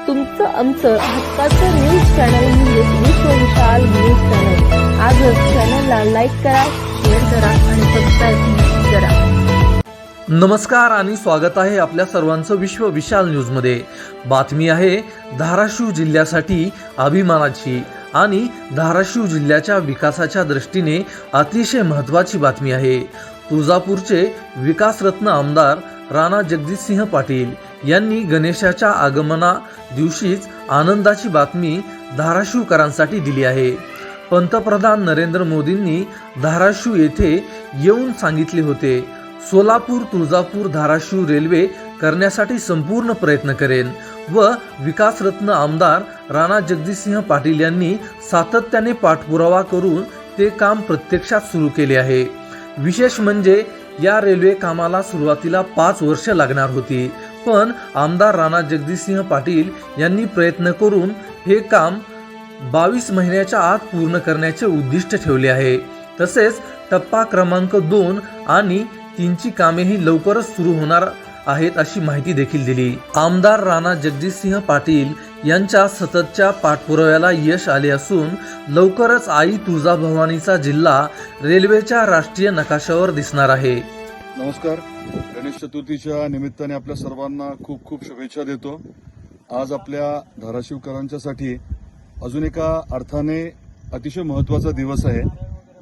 तुमचं आमचं हक्काचं न्यूज चॅनल म्हणजे विश्व विशाल न्यूज चॅनल। आजच चॅनलला लाईक करा, शेअर करा आणि सबस्क्राईब करा। नमस्कार आणि स्वागत आहे आपल्या सर्वांचं विश्व विशाल न्यूजमध्ये। बातमी आहे धाराशिव जिल्ह्यासाठी अभिमानाची आणि धाराशिव जिल्ह्याच्या विकासाच्या दृष्टीने अतिशय महत्त्वाची बातमी आहे। तुळजापूरचे विकासरत्न आमदार राणा जगजितसिंह पाटील यांनी गणेशाच्या आगमना दिवशीच आनंदाची बातमी धाराशिवकरांसाठी दिली आहे। पंतप्रधान नरेंद्र मोदींनी धाराशिव येथे येऊन सांगितले होते, सोलापूर तुळजापूर धाराशिव रेल्वे करण्यासाठी संपूर्ण प्रयत्न करेन व विकासरत्न आमदार राणा जगजितसिंह पाटील यांनी सातत्याने पाठपुरावा करून ते काम प्रत्यक्षात सुरू केले आहे। विशेष म्हणजे या रेल्वे कामाला सुरुवातीला 5 वर्षे लागणार होती, पण आमदार राणा जगजितसिंह पाटील यांनी प्रयत्न करून हे काम 22 महिन्याच्या आत पूर्ण करण्याचे उद्दिष्ट ठेवले आहे। तसेच टप्पा क्रमांक 2 आणि 3 ची कामेही लवकरच सुरू होणार आहेत अशी माहिती देखील दिली। आमदार राणा जगजितसिंह पाटील यांच्या सततच्या पाठपुराव्याला यश आले असून लवकरच आई तुळजाभवानीचा जिल्हा रेल्वेच्या राष्ट्रीय नकाशावर दिसणार आहे। नमस्कार, गणेश चतुर्थीच्या निमित्ताने आपल्या सर्वांना खूप खूप शुभेच्छा देतो। आज आपल्या धाराशिवकरांच्यासाठी अजून एका अर्थाने अतिशय महत्त्वाचा दिवस आहे।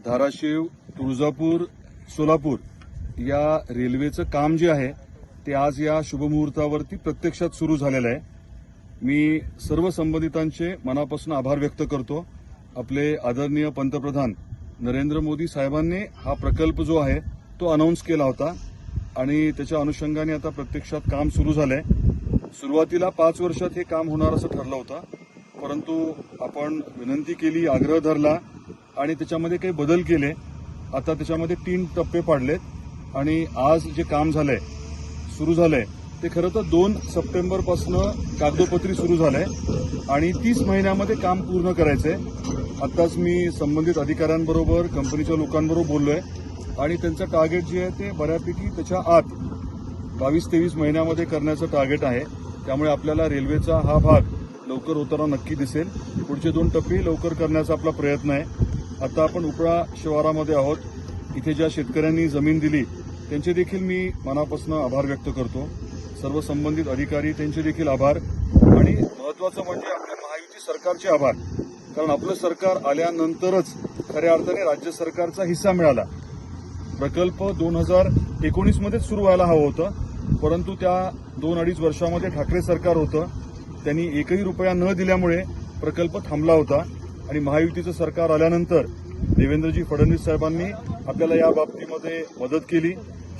धाराशिव तुळजापूर सोलापूर या रेल्वेचं काम जे आहे ते आज या शुभमुहूर्तावरती प्रत्यक्षात सुरू झालेलं आहे। मी सर्व संबंधितांचे मनापासून आभार व्यक्त करतो। आपले आदरणीय पंतप्रधान नरेंद्र मोदी साहेबांनी हा प्रकल्प जो आहे तो अनाऊन्स केला होता आणि त्याच्या अनुषंगाने आता प्रत्यक्षात काम सुरू झालंय। सुरुवातीला 5 वर्षात हे काम होणार असं ठरलं होतं, परंतु आपण विनंती केली, आग्रह धरला आणि त्याच्यामध्ये काही बदल केले। आता त्याच्यामध्ये 3 टप्पे पाडलेत आणि आज जे काम झालंय सुरू झालंय ते खरं तर 2 सप्टेंबर पासून कागदोपत्री सुरू झालंय आणि 30 महिन्यामध्ये काम पूर्ण करायचंय। आताच मी संबंधित अधिकाऱ्यांबरोबर कंपनीच्या लोकांबरोबर बोललोय आणि त्यांचं टार्गेट जे आहे ते बऱ्यापैकी त्याच्या आत 22-23 महिन्यामध्ये करण्याचं टार्गेट आहे। त्यामुळे आपल्याला रेल्वेचा हा भाग लवकर होताना नक्की दिसेल। पुढचे 2 टप्पे लवकर करण्याचा आपला प्रयत्न आहे। आता आपण उपळा शिवारामध्ये आहोत, इथे ज्या शेतकऱ्यांनी जमीन दिली त्यांचे देखील मी मनापासून आभार व्यक्त करतो। सर्व संबंधित अधिकारी त्यांचे देखील आभार आणि महत्त्वाचं म्हणजे आपल्या महायुती सरकारचे आभार, कारण आपलं सरकार आल्यानंतरच खऱ्या अर्थाने राज्य सरकारचा हिस्सा मिळाला। प्रकल्प 2019 मध्येच सुरू व्हायला हवं होतं, परंतु त्या 2-2.5 वर्षामध्ये ठाकरे सरकार होतं, त्यांनी एकही रुपया न दिल्यामुळे प्रकल्प थांबला होता आणि महायुतीचं सरकार आल्यानंतर देवेंद्रजी फडणवीस साहेबांनी आपल्याला या बाबतीमध्ये मदत केली।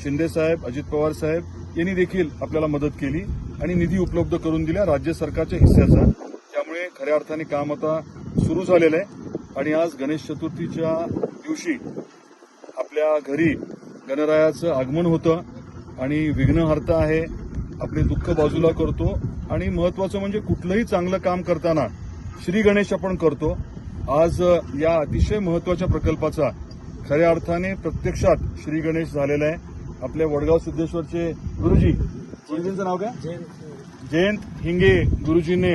शिंदे साहेब, अजित पवार साहेब यांनी देखील आपल्याला मदत केली आणि निधी उपलब्ध करून दिला राज्य सरकारच्या हिस्स्याचा। त्यामुळे खऱ्या अर्थाने काम आता सुरू झालेलं आहे आणि आज गणेश चतुर्थीच्या दिवशी आपल्या घरी गणरायाचं आगमन होतं आणि विघ्नहर्ता आहे, आपले दुःख बाजूला करतो आणि महत्त्वाचं म्हणजे कुठलंही चांगलं काम करताना श्री गणेश आपण करतो। आज या अतिशय महत्त्वाच्या प्रकल्पाचा खऱ्या अर्थाने प्रत्यक्षात श्री गणेश झालेला आहे। आपल्या वडगाव सिद्धेश्वरचे गुरुजींचं नाव काय? जयंत हिंगे गुरुजींनी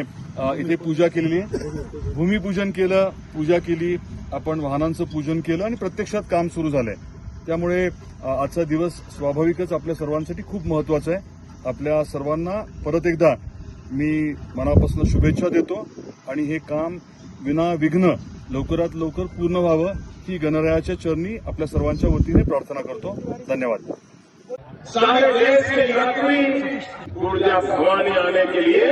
इथे पूजा केलेली आहे, भूमिपूजन केलं, पूजा केली, आपण वाहनांचं पूजन केलं आणि प्रत्यक्षात काम सुरू झालंय। त्यामुळे आजचा दिवस स्वाभाविकच आपल्या सर्वांसाठी खूप महत्त्वाचा आहे। आपल्या सर्वांना परत एकदा मी मनापासून शुभेच्छा देतो आणि हे काम विनाविघ्न लवकरात लवकर पूर्ण व्हावं ही गणरायाच्या चरणी आपल्या सर्वांच्या वतीने प्रार्थना करतो। धन्यवाद। सारे देश के यात्री ऊर्जा भवानी आने के लिए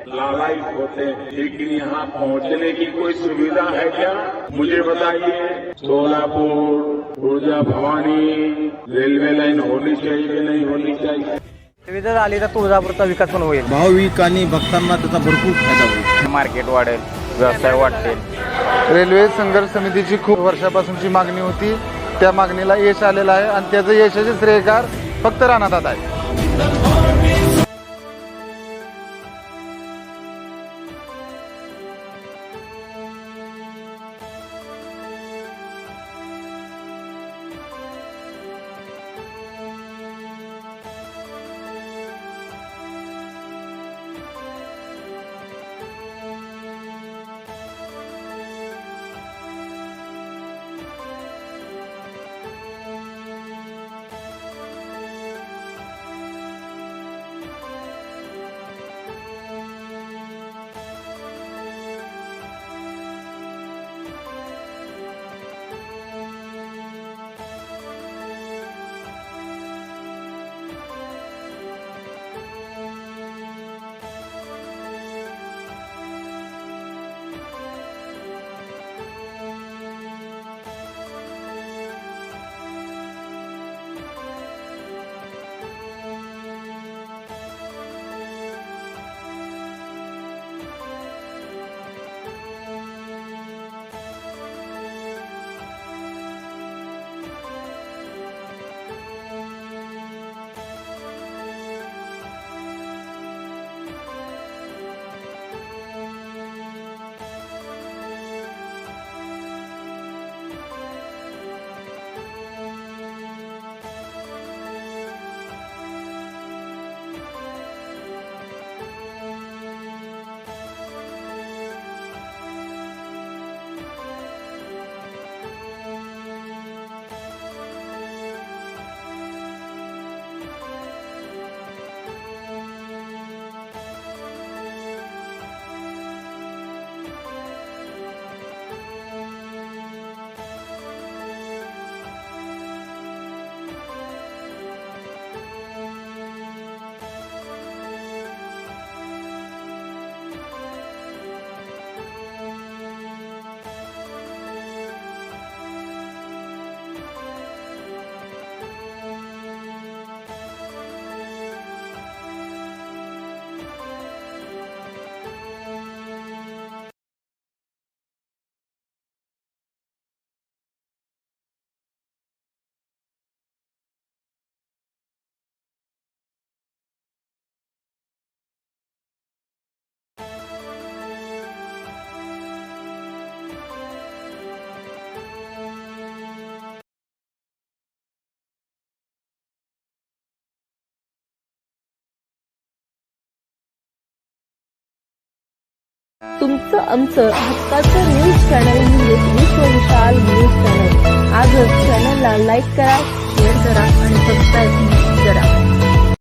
लालायित होते हैं, लेकिन यहाँ पहुँचने की कोई सुविधा है क्या? मुझे बताइए। सोलापुर ऊर्जा भवानी रेलवे लाइन होनी चाहिए कि नहीं होनी चाहिए? सुविधा झाली तर तुळजापूरचा विकास पण होईल, भाविक आणि भक्तांना त्याचा भरपूर फायदा होईल, मार्केट वाढेल, व्यवसाय वाढतील। रेल्वे संघर्ष समितीची खूप वर्षापासूनची मागणी होती, त्या मागणीला यश आलेलं आहे आणि त्याचं यशाचे श्रेयकार फक्त राणादादा आहे। तुमचं आमचं हक्काचं न्यूज चॅनल म्हणजेच विश्व विशाल न्यूज चॅनल. आजच चॅनलला लाईक करा, शेअर करा आणि सबस्क्राईब करा.